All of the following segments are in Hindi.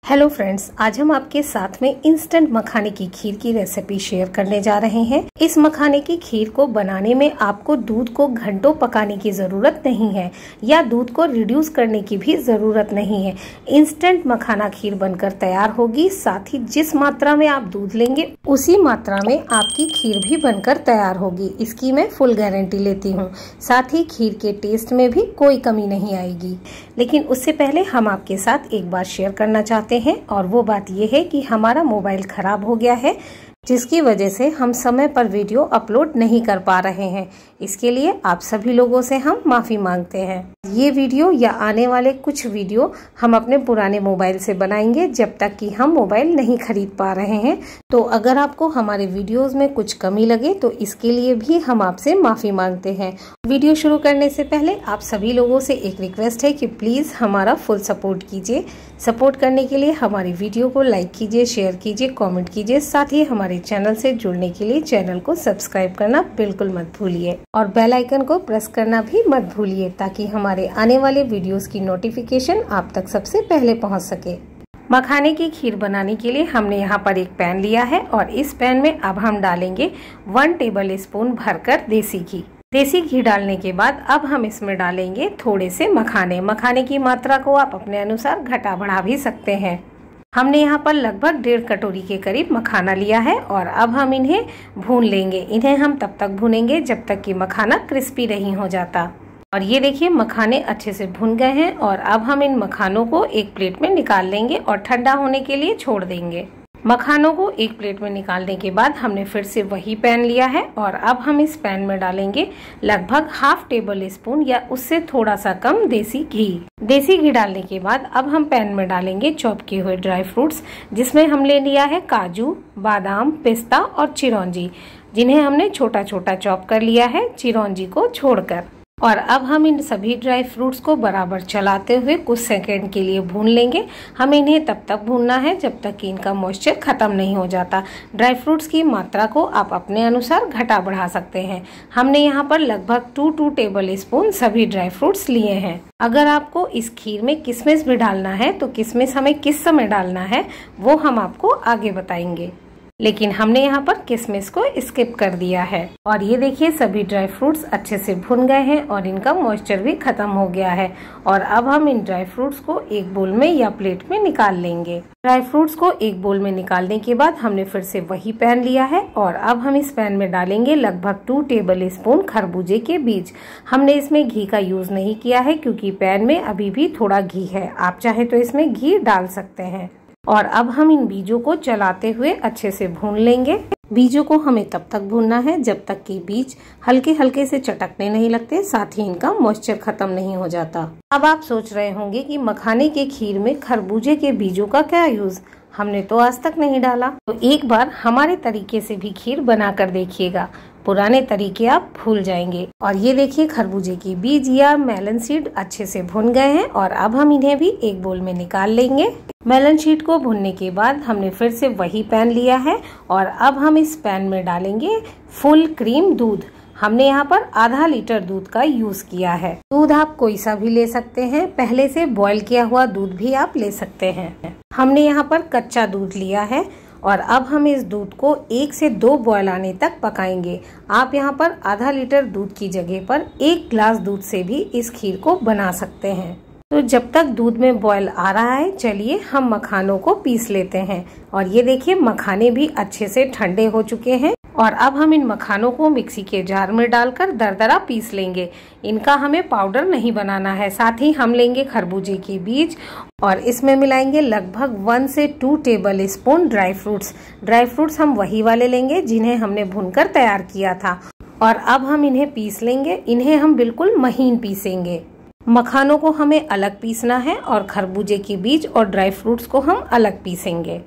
हेलो फ्रेंड्स, आज हम आपके साथ में इंस्टेंट मखाने की खीर की रेसिपी शेयर करने जा रहे हैं। इस मखाने की खीर को बनाने में आपको दूध को घंटों पकाने की जरूरत नहीं है या दूध को रिड्यूस करने की भी जरूरत नहीं है। इंस्टेंट मखाना खीर बनकर तैयार होगी। साथ ही जिस मात्रा में आप दूध लेंगे उसी मात्रा में आपकी खीर भी बनकर तैयार होगी। इसकी मैं फुल गारंटी लेती हूँ। साथ ही खीर के टेस्ट में भी कोई कमी नहीं आएगी। लेकिन उससे पहले हम आपके साथ एक बात शेयर करना चाहते हैं और वो बात ये है कि हमारा मोबाइल खराब हो गया है, जिसकी वजह से हम समय पर वीडियो अपलोड नहीं कर पा रहे हैं। इसके लिए आप सभी लोगों से हम माफी मांगते हैं। ये वीडियो या आने वाले कुछ वीडियो हम अपने पुराने मोबाइल से बनाएंगे जब तक कि हम मोबाइल नहीं खरीद पा रहे हैं। तो अगर आपको हमारे वीडियोस में कुछ कमी लगे तो इसके लिए भी हम आपसे माफी मांगते हैं। वीडियो शुरू करने से पहले आप सभी लोगों से एक रिक्वेस्ट है कि प्लीज हमारा फुल सपोर्ट कीजिए। सपोर्ट करने के लिए हमारी वीडियो को लाइक कीजिए, शेयर कीजिए, कमेंट कीजिए। साथ ही हमारे चैनल से जुड़ने के लिए चैनल को सब्सक्राइब करना बिल्कुल मत भूलिए और बेल आइकन को प्रेस करना भी मत भूलिए ताकि हमारे आने वाले वीडियोस की नोटिफिकेशन आप तक सबसे पहले पहुंच सके। मखाने की खीर बनाने के लिए हमने यहाँ पर एक पैन लिया है और इस पैन में अब हम डालेंगे 1 टेबल स्पून भरकर देसी घी। देसी घी डालने के बाद अब हम इसमें डालेंगे थोड़े से मखाने। मखाने की मात्रा को आप अपने अनुसार घटा बढ़ा भी सकते हैं। हमने यहाँ पर लगभग 1.5 कटोरी के करीब मखाना लिया है और अब हम इन्हें भून लेंगे। इन्हें हम तब तक भूनेंगे जब तक कि मखाना क्रिस्पी नहीं हो जाता। और ये देखिए मखाने अच्छे से भुन गए हैं और अब हम इन मखानों को एक प्लेट में निकाल लेंगे और ठंडा होने के लिए छोड़ देंगे। मखानों को एक प्लेट में निकालने के बाद हमने फिर से वही पैन लिया है और अब हम इस पैन में डालेंगे लगभग 1/2 टेबल स्पून या उससे थोड़ा सा कम देसी घी। देसी घी डालने के बाद अब हम पैन में डालेंगे चॉप किए हुए ड्राई फ्रूट्स, जिसमें हमने लिया है काजू, बादाम, पिस्ता और चिरौंजी, जिन्हें हमने छोटा छोटा चॉप कर लिया है चिरौंजी को छोड़कर। और अब हम इन सभी ड्राई फ्रूट्स को बराबर चलाते हुए कुछ सेकंड के लिए भून लेंगे। हमें इन्हें तब तक भूनना है जब तक कि इनका मॉइस्चर खत्म नहीं हो जाता। ड्राई फ्रूट्स की मात्रा को आप अपने अनुसार घटा बढ़ा सकते हैं। हमने यहाँ पर लगभग 2 टेबल स्पून सभी ड्राई फ्रूट्स लिए हैं। अगर आपको इस खीर में किशमिश भी डालना है तो किशमिश हमें किस समय डालना है वो हम आपको आगे बताएंगे, लेकिन हमने यहाँ पर किशमिश को स्किप कर दिया है। और ये देखिए सभी ड्राई फ्रूट्स अच्छे से भुन गए हैं और इनका मॉइस्चर भी खत्म हो गया है। और अब हम इन ड्राई फ्रूट्स को एक बोल में या प्लेट में निकाल लेंगे। ड्राई फ्रूट्स को एक बोल में निकालने के बाद हमने फिर से वही पैन लिया है और अब हम इस पैन में डालेंगे लगभग 2 टेबल स्पून खरबूजे के बीज। हमने इसमें घी का यूज नहीं किया है क्योंकि पैन में अभी भी थोड़ा घी है। आप चाहे तो इसमें घी डाल सकते हैं। और अब हम इन बीजों को चलाते हुए अच्छे से भून लेंगे। बीजों को हमें तब तक भूनना है जब तक कि बीज हल्के हल्के से चटकने नहीं लगते, साथ ही इनका मॉइस्चर खत्म नहीं हो जाता। अब आप सोच रहे होंगे कि मखाने के खीर में खरबूजे के बीजों का क्या यूज, हमने तो आज तक नहीं डाला। तो एक बार हमारे तरीके से भी खीर बना कर देखिएगा, पुराने तरीके आप भूल जाएंगे। और ये देखिए खरबूजे की बीज या मेलन सीड अच्छे से भुन गए हैं और अब हम इन्हें भी एक बोल में निकाल लेंगे। मेलन सीड को भुनने के बाद हमने फिर से वही पैन लिया है और अब हम इस पैन में डालेंगे फुल क्रीम दूध। हमने यहाँ पर आधा लीटर दूध का यूज किया है। दूध आप कोई सा भी ले सकते हैं, पहले से बॉईल किया हुआ दूध भी आप ले सकते हैं। हमने यहाँ पर कच्चा दूध लिया है और अब हम इस दूध को 1 से 2 बॉयल आने तक पकाएंगे। आप यहाँ पर आधा लीटर दूध की जगह पर 1 ग्लास दूध से भी इस खीर को बना सकते हैं। तो जब तक दूध में बॉयल आ रहा है, चलिए हम मखानों को पीस लेते हैं। और ये देखिए मखाने भी अच्छे से ठंडे हो चुके हैं और अब हम इन मखानों को मिक्सी के जार में डालकर दरदरा पीस लेंगे। इनका हमें पाउडर नहीं बनाना है। साथ ही हम लेंगे खरबूजे के बीज और इसमें मिलाएंगे लगभग 1 से 2 table spoon dry fruits. Dry fruits हम वही वाले लेंगे जिन्हें हमने भूनकर तैयार किया था। और अब हम इन्हें पीस लेंगे। इन्हें हम बिल्कुल महीन पीसेंगे। मखानों को हमें अलग पीसना है और खरबूजे के बीज और ड्राई फ्रूट्स को हम अलग पीसेंगे।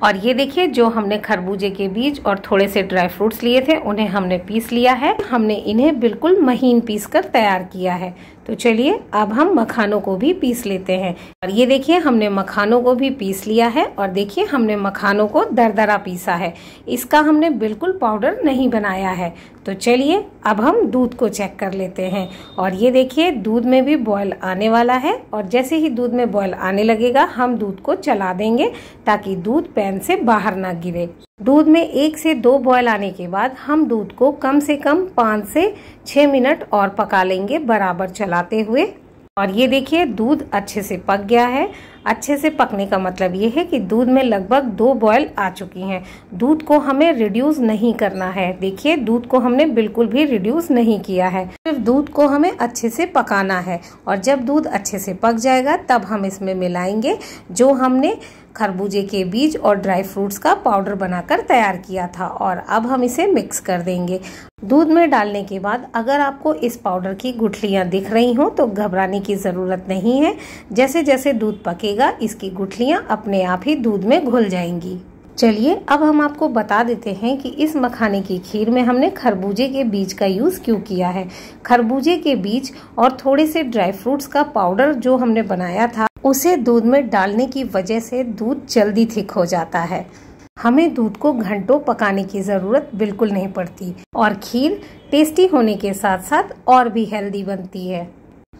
और ये देखिए जो हमने खरबूजे के बीज और थोड़े से ड्राई फ्रूट्स लिए थे उन्हें हमने पीस लिया है। हमने इन्हें बिल्कुल महीन पीस कर तैयार किया है। तो चलिए अब हम मखानों को भी पीस लेते हैं। और ये देखिए हमने मखानों को भी पीस लिया है और देखिए हमने मखानों को दरदरा पीसा है। इसका हमने बिल्कुल पाउडर नहीं बनाया है। तो चलिए अब हम दूध को चेक कर लेते हैं। और ये देखिए दूध में भी बॉयल आने वाला है, और जैसे ही दूध में बॉयल आने लगेगा हम दूध को चला देंगे ताकि दूध पैन से बाहर ना गिरे। दूध में 1 से 2 बॉयल आने के बाद हम दूध को कम से कम 5 से 6 मिनट और पका लेंगे बराबर चलाते हुए। और ये देखिए दूध अच्छे से पक गया है। अच्छे से पकने का मतलब ये है कि दूध में लगभग 2 बॉयल आ चुकी हैं। दूध को हमें रिड्यूस नहीं करना है। देखिए दूध को हमने बिल्कुल भी रिड्यूस नहीं किया है, सिर्फ दूध को हमें अच्छे से पकाना है। और जब दूध अच्छे से पक जाएगा तब हम इसमें मिलाएंगे जो हमने खरबूजे के बीज और ड्राई फ्रूट्स का पाउडर बनाकर तैयार किया था, और अब हम इसे मिक्स कर देंगे। दूध में डालने के बाद अगर आपको इस पाउडर की गुठलियां दिख रही हो तो घबराने की जरूरत नहीं है। जैसे जैसे दूध पकेगा इसकी गुठलियां अपने आप ही दूध में घुल जाएंगी। चलिए अब हम आपको बता देते हैं कि इस मखाने की खीर में हमने खरबूजे के बीज का यूज क्यों किया है। खरबूजे के बीज और थोड़े से ड्राई फ्रूट्स का पाउडर जो हमने बनाया था उसे दूध में डालने की वजह से दूध जल्दी थिक हो जाता है। हमें दूध को घंटों पकाने की जरूरत बिल्कुल नहीं पड़ती, और खीर टेस्टी होने के साथ साथ और भी हेल्दी बनती है।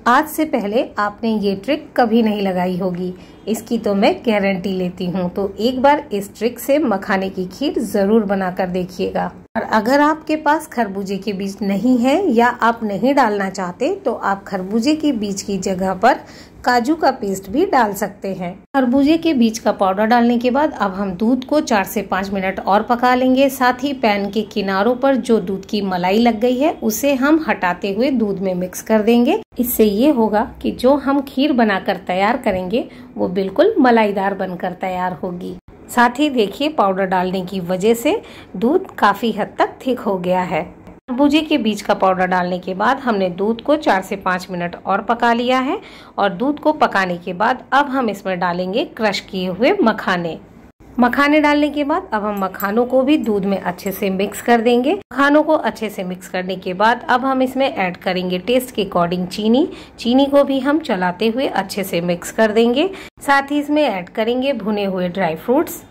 आज से पहले आपने ये ट्रिक कभी नहीं लगाई होगी, इसकी तो मैं गारंटी लेती हूँ। तो एक बार इस ट्रिक से मखाने की खीर जरूर बनाकर देखिएगा। और अगर आपके पास खरबूजे के बीज नहीं है या आप नहीं डालना चाहते तो आप खरबूजे के बीज की जगह पर काजू का पेस्ट भी डाल सकते हैं। खरबूजे के बीज का पाउडर डालने के बाद अब हम दूध को 4 से 5 मिनट और पका लेंगे। साथ ही पैन के किनारों पर जो दूध की मलाई लग गई है उसे हम हटाते हुए दूध में मिक्स कर देंगे। इससे ये होगा कि जो हम खीर बनाकर तैयार करेंगे वो बिल्कुल मलाईदार बनकर तैयार होगी। साथ ही देखिए पाउडर डालने की वजह से दूध काफी हद तक थिक हो गया है। खरबूजे के बीज का पाउडर डालने के बाद हमने दूध को 4 से 5 मिनट और पका लिया है। और दूध को पकाने के बाद अब हम इसमें डालेंगे क्रश किए हुए मखाने। मखाने डालने के बाद अब हम मखानों को भी दूध में अच्छे से मिक्स कर देंगे। मखानों को अच्छे से मिक्स करने के बाद अब हम इसमें ऐड करेंगे टेस्ट के अकॉर्डिंग चीनी। चीनी को भी हम चलाते हुए अच्छे से मिक्स कर देंगे। साथ ही इसमें ऐड करेंगे भुने हुए ड्राई फ्रूट्स,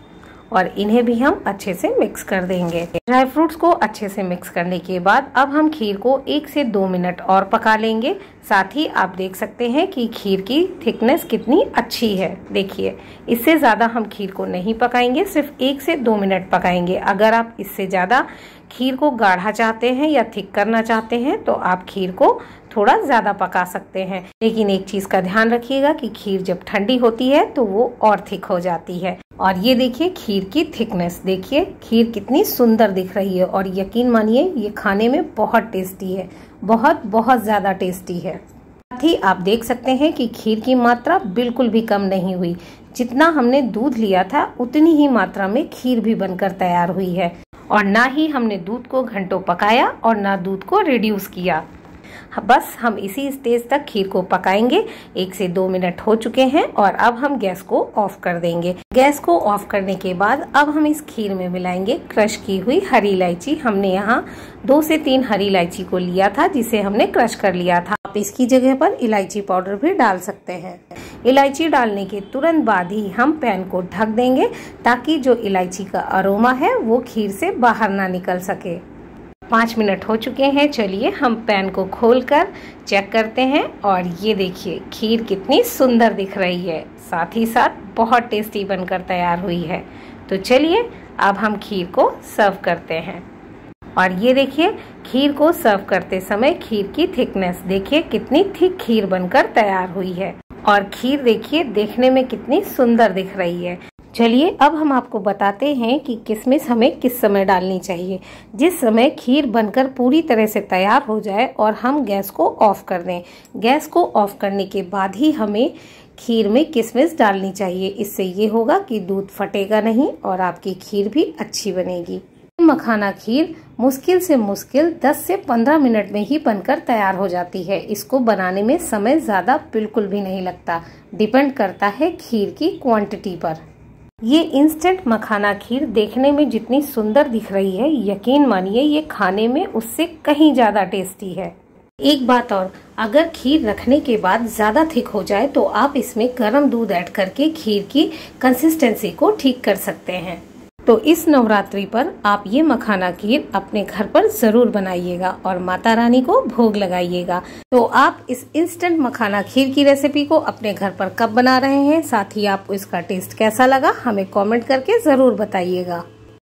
और इन्हें भी हम अच्छे से मिक्स कर देंगे। ड्राई फ्रूट्स को अच्छे से मिक्स करने के बाद अब हम खीर को 1 से 2 मिनट और पका लेंगे। साथ ही आप देख सकते हैं कि खीर की थिकनेस कितनी अच्छी है। देखिए इससे ज्यादा हम खीर को नहीं पकाएंगे, सिर्फ 1 से 2 मिनट पकाएंगे। अगर आप इससे ज्यादा खीर को गाढ़ा चाहते हैं या थिक करना चाहते हैं तो आप खीर को थोड़ा ज्यादा पका सकते हैं। लेकिन एक चीज का ध्यान रखिएगा कि खीर जब ठंडी होती है तो वो और थिक हो जाती है। और ये देखिए खीर की थिकनेस, देखिए खीर कितनी सुंदर दिख रही है। और यकीन मानिए ये खाने में बहुत टेस्टी है, बहुत बहुत ज्यादा टेस्टी है। साथ ही आप देख सकते हैं कि खीर की मात्रा बिल्कुल भी कम नहीं हुई। जितना हमने दूध लिया था उतनी ही मात्रा में खीर भी बनकर तैयार हुई है। और ना ही हमने दूध को घंटों पकाया और ना दूध को रिड्यूस किया। बस हम इसी स्टेज तक खीर को पकाएंगे। 1 से 2 मिनट हो चुके हैं और अब हम गैस को ऑफ कर देंगे। गैस को ऑफ करने के बाद अब हम इस खीर में मिलाएंगे क्रश की हुई हरी इलायची। हमने यहाँ 2 से 3 हरी इलायची को लिया था जिसे हमने क्रश कर लिया था। आप इसकी जगह पर इलायची पाउडर भी डाल सकते हैं। इलायची डालने के तुरंत बाद ही हम पैन को ढक देंगे ताकि जो इलायची का अरोमा है वो खीर से बाहर ना निकल सके। 5 मिनट हो चुके हैं। चलिए हम पैन को खोलकर चेक करते हैं और ये देखिए खीर कितनी सुंदर दिख रही है, साथ ही साथ बहुत टेस्टी बनकर तैयार हुई है। तो चलिए अब हम खीर को सर्व करते हैं। और ये देखिए खीर को सर्व करते समय खीर की थिकनेस देखिए कितनी थिक खीर बनकर तैयार हुई है। और खीर देखिए देखने में कितनी सुंदर दिख रही है। चलिए अब हम आपको बताते हैं कि किशमिश हमें किस समय डालनी चाहिए। जिस समय खीर बनकर पूरी तरह से तैयार हो जाए और हम गैस को ऑफ कर दें। गैस को ऑफ करने के बाद ही हमें खीर में किशमिश डालनी चाहिए। इससे ये होगा कि दूध फटेगा नहीं और आपकी खीर भी अच्छी बनेगी। मखाना खीर मुश्किल से मुश्किल 10 से 15 मिनट में ही बनकर तैयार हो जाती है। इसको बनाने में समय ज्यादा बिल्कुल भी नहीं लगता, डिपेंड करता है खीर की क्वांटिटी पर। ये इंस्टेंट मखाना खीर देखने में जितनी सुंदर दिख रही है, यकीन मानिए ये खाने में उससे कहीं ज्यादा टेस्टी है। एक बात और, अगर खीर रखने के बाद ज्यादा थिक हो जाए तो आप इसमें गर्म दूध ऐड करके खीर की कंसिस्टेंसी को ठीक कर सकते हैं। तो इस नवरात्रि पर आप ये मखाना खीर अपने घर पर जरूर बनाइएगा और माता रानी को भोग लगाइएगा। तो आप इस इंस्टेंट मखाना खीर की रेसिपी को अपने घर पर कब बना रहे हैं, साथ ही आपको इसका टेस्ट कैसा लगा, हमें कमेंट करके जरूर बताइएगा।